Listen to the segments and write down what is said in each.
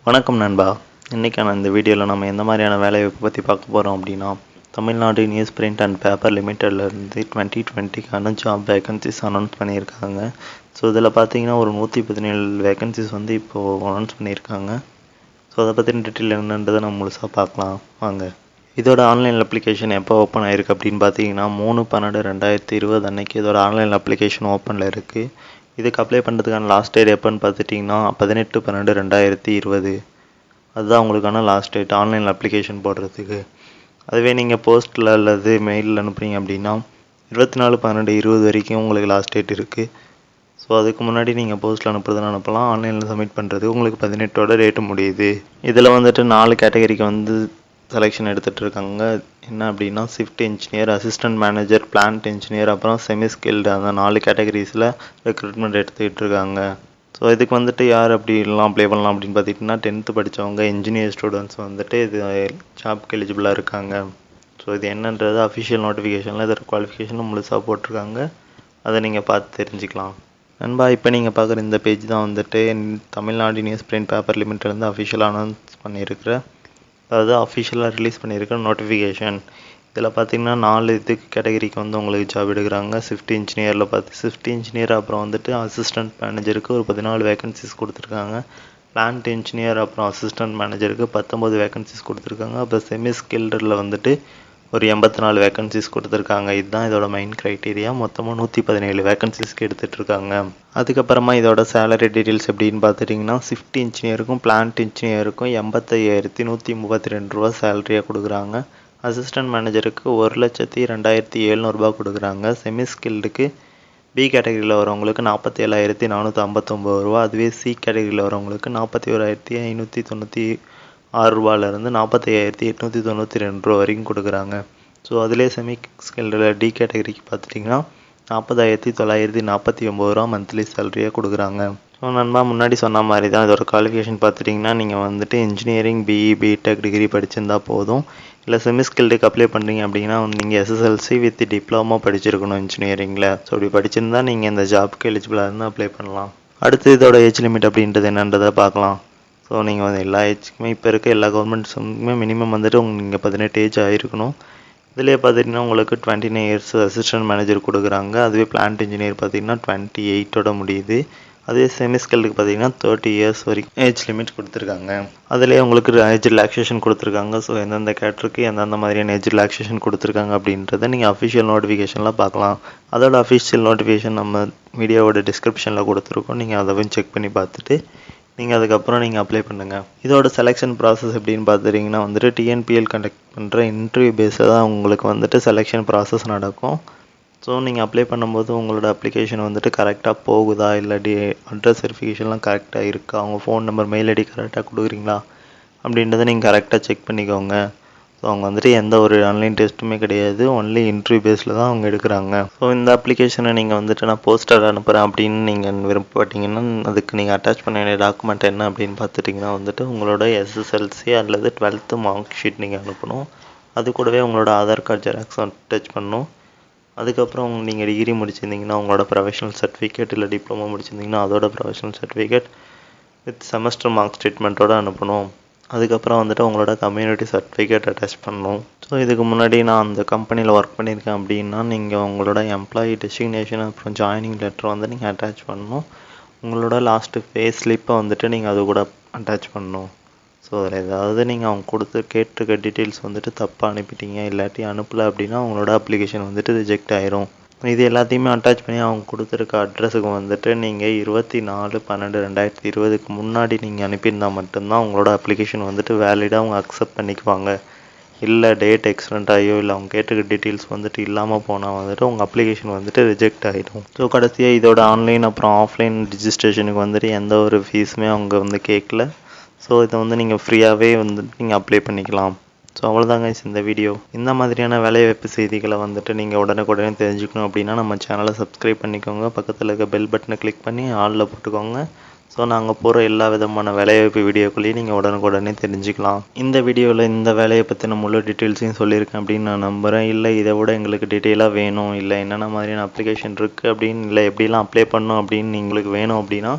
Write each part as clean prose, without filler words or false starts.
வணக்கம் நண்பா. இன்றைக்கான இந்த வீடியோவில் நம்ம எந்த மாதிரியான வேலைவாய்ப்பு பற்றி பார்க்க போகிறோம் அப்படின்னா, Tamil Nadu news print and paper லிமிட்டட்லேருந்து 2020க்கான ஜாப் வேகன்சிஸ் அனௌன்ஸ் பண்ணியிருக்காங்க. ஸோ இதில் பார்த்தீங்கன்னா ஒரு 117 வேகன்சிஸ் வந்து இப்போது அனௌன்ஸ் பண்ணியிருக்காங்க. ஸோ அதை பற்றின டீட்டெயில் என்னன்றதை நம்ம முழுசாக பார்க்கலாம் வாங்க. இதோட ஆன்லைன் அப்ளிகேஷன் எப்போ ஓப்பன் ஆகிருக்கு அப்படின்னு பார்த்தீங்கன்னா 3/12/2020 அன்னைக்கு இதோட ஆன்லைன் அப்ளிகேஷன் ஓப்பனில் இருக்குது. இதுக்கு அப்ளை பண்ணுறதுக்கான லாஸ்ட் டேட் எப்போன்னு பார்த்துட்டிங்கன்னா 18/12/2020. அதுதான் உங்களுக்கான லாஸ்ட் டேட் ஆன்லைன் அப்ளிகேஷன் போடுறதுக்கு. அதுவே நீங்கள் போஸ்ட்டில் அல்லது மெயிலில் அனுப்புறீங்க அப்படின்னா 24/12/20 வரைக்கும் உங்களுக்கு லாஸ்ட் டேட் இருக்குது. ஸோ அதுக்கு முன்னாடி நீங்கள் போஸ்ட்டில் அனுப்புறதுன்னு அனுப்பலாம். ஆன்லைனில் சப்மிட் பண்ணுறது உங்களுக்கு 18ஓட டேட்டு முடியுது. இதில் வந்துட்டு 4 கேட்டகரிக்கு வந்து செலெக்ஷன் எடுத்துகிட்டு இருக்காங்க. என்ன அப்படின்னா shift engineer, assistant manager, plant engineer, அப்புறம் செமி ஸ்கில்டு, அந்த 4 கேட்டகரிஸில் ரெக்ரூட்மெண்ட் எடுத்துக்கிட்டு இருக்காங்க. ஸோ இதுக்கு வந்துட்டு யார் அப்படிலாம் அப்ளை பண்ணலாம் அப்படின்னு பார்த்திங்கன்னா 10th படித்தவங்க இன்ஜினியர் ஸ்டூடெண்ட்ஸ் வந்துட்டு இது ஜாப்க்கு எலிஜிபிளாக இருக்காங்க. ஸோ இது என்னன்றது அஃபிஷியல் நோட்டிஃபிகேஷனில் இதோட குவாலிஃபிகேஷனில் முழுசாக போட்டிருக்காங்க. அதை நீங்கள் பார்த்து தெரிஞ்சுக்கலாம். நண்பா, இப்போ நீங்கள் பார்க்குற இந்த பேஜ் தான் வந்துட்டு தமிழ்நாடு நியூஸ் பிரிண்ட் பேப்பர் லிமிட்லேருந்து அஃபிஷியலாக அனௌன்ஸ் பண்ணியிருக்கிற, அதாவது அஃபிஷியலாக ரிலீஸ் பண்ணியிருக்கிற நோட்டிஃபிகேஷன். இதில் பார்த்தீங்கன்னா 4 இதுக்கு கேட்டகரிக்கு வந்து உங்களுக்கு ஜாப் எடுக்கிறாங்க. ஷிஃப்ட் இன்ஜினியரில் ஷிஃப்ட் இன்ஜினியர், அப்புறம் வந்துட்டு அசிஸ்டன்ட் மேனேஜருக்கு ஒரு 14 வேகன்சிஸ் கொடுத்துருக்காங்க. பிளான்ட் இன்ஜினியர் அப்புறம் அசிஸ்டன்ட் மேனேஜருக்கு 19 வேகன்சிஸ் கொடுத்துருக்காங்க. அப்புறம் செமி ஸ்கில்டில் வந்துட்டு ஒரு 84 வேகன்சிஸ் கொடுத்துருக்காங்க. இதுதான் இதோட மெயின் க்ரைட்டீரியா. மொத்தமாக 117 வேகன்சிஸ்க்கு எடுத்துகிட்ருக்காங்க. அதுக்கப்புறமா இதோட சேலரி டீட்டெயில்ஸ் எப்படின்னு பார்த்துட்டிங்கன்னா ஷிஃப்ட் இன்ஜினியருக்கும் பிளான்ட் இன்ஜினியருக்கும் 85,132 ரூபா சேலரியாக கொடுக்குறாங்க. அசிஸ்டன்ட் மேனேஜருக்கு 1,02,700 ரூபா கொடுக்குறாங்க. செமி ஸ்கில்டுக்கு பி கேட்டகரியில் வரவங்களுக்கு 47,459 ரூபா. அதுவே சி கேட்டகரியில் வரவங்களுக்கு 41,596 ரூபாயிலிருந்து 45,892 ரூபா வரைக்கும் கொடுக்குறாங்க. ஸோ அதிலே செமி ஸ்கில்டில் டி கேட்டகரிக்கு பார்த்துட்டிங்கன்னா 40,949 ரூபா மந்த்லி சேலரியாக கொடுக்குறாங்க. ஸோ நண்பா, முன்னாடி சொன்ன மாதிரி தான் இதோட குவாலிஃபிகேஷன் பார்த்துட்டிங்கன்னா நீங்கள் வந்துட்டு இன்ஜினியரிங், பிஇ, பிடெக் டிகிரி படிச்சிருந்தா போதும். இல்லை செமி ஸ்கில்டுக்கு அப்ளை பண்ணுறீங்க அப்படின்னா நீங்கள் எஸ்எஸ்எல்சி வித் டிப்ளமோ படிச்சிருக்கணும் இன்ஜினியரிங்கில். ஸோ அப்படி படிச்சிருந்தா நீங்கள் இந்த ஜாப்க்கு எலிஜிபிளாக இருந்தால் அப்ளை பண்ணலாம். அடுத்து இதோட ஏஜ் லிமிட் அப்படின்றது என்னன்றதை பார்க்கலாம். ஸோ நீங்கள் வந்து எல்லா ஏஜ்க்குமே இப்போ இருக்க எல்லா கவர்மெண்ட்ஸுமே மினிமம் வந்துட்டு நீங்கள் 18 ஏஜ் ஆகிருக்கணும். இதிலே பார்த்திங்கன்னா உங்களுக்கு 29 இயர்ஸ் அசிஸ்டன்ட் மேனேஜர் கொடுக்குறாங்க. அதுவே பிளான்ட் இன்ஜினியர் பார்த்திங்கன்னா 28ஓட முடியுது. அதே செமி ஸ்கில்டுக்கு பார்த்தீங்கன்னா 30 இயர்ஸ் வரைக்கும் ஏஜ் லிமிட் கொடுத்துருக்காங்க. அதிலே உங்களுக்கு ஏஜ் ரிலாக்ஸேஷன் கொடுத்துருக்காங்க. ஸோ எந்தெந்த கேட்டருக்கு எந்தெந்த மாதிரியான ஏஜ் ரிலாக்ஸேஷன் கொடுத்துருக்காங்க அப்படின்றத நீங்கள் அஃபிஷியல் நோட்டிஃபிகேஷனில் பார்க்கலாம். அதோட அஃபிஷியல் நோட்டிஃபிகேஷன் நம்ம வீடியோவோட டிஸ்கிரிப்ஷனில் கொடுத்துருக்கோம். நீங்கள் அதையும் செக் பண்ணி பார்த்துட்டு நீங்கள் அதுக்கப்புறம் நீங்கள் அப்ளை பண்ணுங்கள். இதோட செலெக்ஷன் ப்ராசஸ் எப்படின்னு பார்த்துட்டிங்கன்னா வந்துட்டு டிஎன்பிஎல் கண்டக்ட் பண்ணுற இன்டர்வியூ பேஸில் தான் உங்களுக்கு வந்துட்டு செலெக்ஷன் ப்ராசஸ் நடக்கும். ஸோ நீங்கள் அப்ளை பண்ணும்போது உங்களோட அப்ளிகேஷன் வந்துட்டு கரெக்டாக போகுதா, இல்லாட்டி அட்ரஸ் வெரிஃபிகேஷன்லாம் கரெக்டாக இருக்கா, அவங்க ஃபோன் நம்பர், மெயில் ஐடி கரெக்டாக கொடுக்குறீங்களா அப்படின்றத நீங்கள் கரெக்டாக செக் பண்ணிக்கோங்க. ஸோ அவங்க வந்துட்டு எந்த ஒரு ஆன்லைன் டெஸ்ட்டுமே கிடையாது, ஒன்லி இன்டர்வியூ பேஸில் தான் அவங்க எடுக்கிறாங்க. ஸோ இந்த அப்ளிகேஷனை நீங்கள் வந்துட்டு நான் போஸ்டர் அனுப்புகிறேன் அப்படின்னு நீங்கள் விருப்பப்பட்டீங்கன்னா அதுக்கு நீங்கள் அட்டாச் பண்ண வேண்டிய டாக்குமெண்ட் என்ன அப்படின்னு பார்த்துட்டிங்கன்னா வந்துட்டு உங்களோட எஸ்எஸ்எல்சி அல்லது 12th மார்க் ஷீட் நீங்கள் அனுப்பணும். அது கூடவே உங்களோட ஆதார் கார்டு ஜெராக்ஸ் அட்டாச் பண்ணணும். அதுக்கப்புறம் நீங்கள் டிகிரி முடிச்சிருந்தீங்கன்னா உங்களோட ப்ரொஃபஷனல் சர்டிஃபிகேட், இல்லை டிப்ளமோ முடிச்சிருந்தீங்கன்னா அதோட professional certificate with semester mark ஸ்டேட்மெண்ட்டோடு அனுப்பணும். அதுக்கப்புறம் வந்துட்டு உங்களோட கம்யூனிட்டி சர்டிஃபிகேட் அட்டாச் பண்ணணும். ஸோ இதுக்கு முன்னாடி நான் அந்த கம்பெனியில் ஒர்க் பண்ணியிருக்கேன் அப்படின்னா நீங்கள் உங்களோட எம்ப்ளாயி டெசிக்னேஷன் அப்புறம் ஜாயினிங் லெட்டர் வந்து நீங்கள் அட்டாச் பண்ணணும். உங்களோட லாஸ்ட்டு பே ஸ்லிப்பை வந்துட்டு நீங்கள் அது கூட அட்டாச் பண்ணணும். ஸோ அதில் ஏதாவது நீங்கள் அவங்க கேட்டிருக்க டீட்டெயில்ஸ் வந்துட்டு தப்பாக அனுப்பிட்டீங்க, இல்லாட்டி அனுப்பலை அப்படின்னா அவங்களோட அப்ளிகேஷன் வந்துட்டு ரிஜெக்ட் ஆயிரும். இது எல்லாத்தையுமே அட்டாச் பண்ணி அவங்க கொடுத்துருக்க அட்ரஸுக்கு வந்துட்டு நீங்கள் 24/12/2020க்கு முன்னாடி நீங்கள் அனுப்பியிருந்தால் மட்டும்தான் உங்களோட அப்ளிகேஷன் வந்துட்டு வேலிடாக அவங்க அக்செப்ட் பண்ணிக்குவாங்க. இல்லை டேட் எக்ஸ்டெண்ட் ஆகியோ இல்லை அவங்க கேட்டிருக்க டீட்டெயில்ஸ் வந்துட்டு இல்லாமல் போனால் வந்துட்டு உங்கள் அப்ளிகேஷன் வந்துட்டு ரிஜெக்ட் ஆகிடும். ஸோ கடைசியாக இதோட ஆன்லைன் அப்புறம் ஆஃப்லைன் ரிஜிஸ்ட்ரேஷனுக்கு வந்துட்டு எந்த ஒரு ஃபீஸுமே அவங்க வந்து கேட்கல. ஸோ இதை வந்து நீங்கள் ஃப்ரீயாகவே வந்துட்டு நீங்கள் அப்ளை பண்ணிக்கலாம். ஸோ அவ்வளோதாங்க இந்த வீடியோ. இந்த மாதிரியான வேலைவாய்ப்பு செய்திகளை வந்துட்டு நீங்கள் உடனுக்குடனே தெரிஞ்சுக்கணும் அப்படின்னா நம்ம சேனலை சப்ஸ்கிரைப் பண்ணிக்கோங்க. பக்கத்தில் இருக்க பெல் பட்டனை கிளிக் பண்ணி ஆலில் போட்டுக்கோங்க. ஸோ நாங்கள் போகிற எல்லா விதமான வேலைவாய்ப்பு வீடியோக்குள்ளேயும் நீங்கள் உடனுக்குடனே தெரிஞ்சுக்கலாம். இந்த வீடியோவில் இந்த வேலையை பற்றின முழு டீட்டெயில்ஸையும் சொல்லியிருக்கேன் அப்படின்னு நான் நம்புகிறேன். இல்லை இதை விட எங்களுக்கு டீட்டெயிலாக வேணும், இல்லை என்னென்ன மாதிரியான அப்ளிகேஷன் இருக்குது அப்படின்னு, இல்லை எப்படிலாம் அப்ளை பண்ணணும் அப்படின்னு உங்களுக்கு வேணும் அப்படின்னா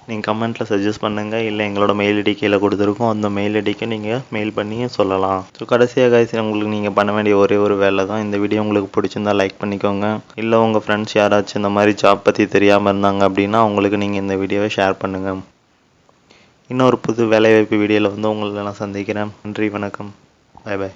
நீங்கள் கமெண்ட்டில் சஜஸ்ட் பண்ணுங்கள், இல்லை எங்களோட மெயில் ஐடி கீழே கொடுத்துருக்கோம், அந்த மெயில் ஐடிக்கு நீங்கள் மெயில் பண்ணி சொல்லலாம். ஸோ கடைசியாக guys உங்களுக்கு நீங்கள் பண்ண வேண்டிய ஒரே ஒரு வேலை தான். இந்த வீடியோ உங்களுக்கு பிடிச்சிருந்தா லைக் பண்ணிக்கோங்க. இல்லை உங்கள் ஃப்ரெண்ட்ஸ் யாராச்சும் இந்த மாதிரி ஜாப் பற்றி தெரியாமல் இருந்தாங்க அப்படின்னா அவங்களுக்கு நீங்கள் இந்த வீடியோவை ஷேர் பண்ணுங்கள். இன்னொரு புது வேலைவாய்ப்பு வீடியோவில் வந்து உங்களை நான் சந்திக்கிறேன். நன்றி, வணக்கம், பை பாய்.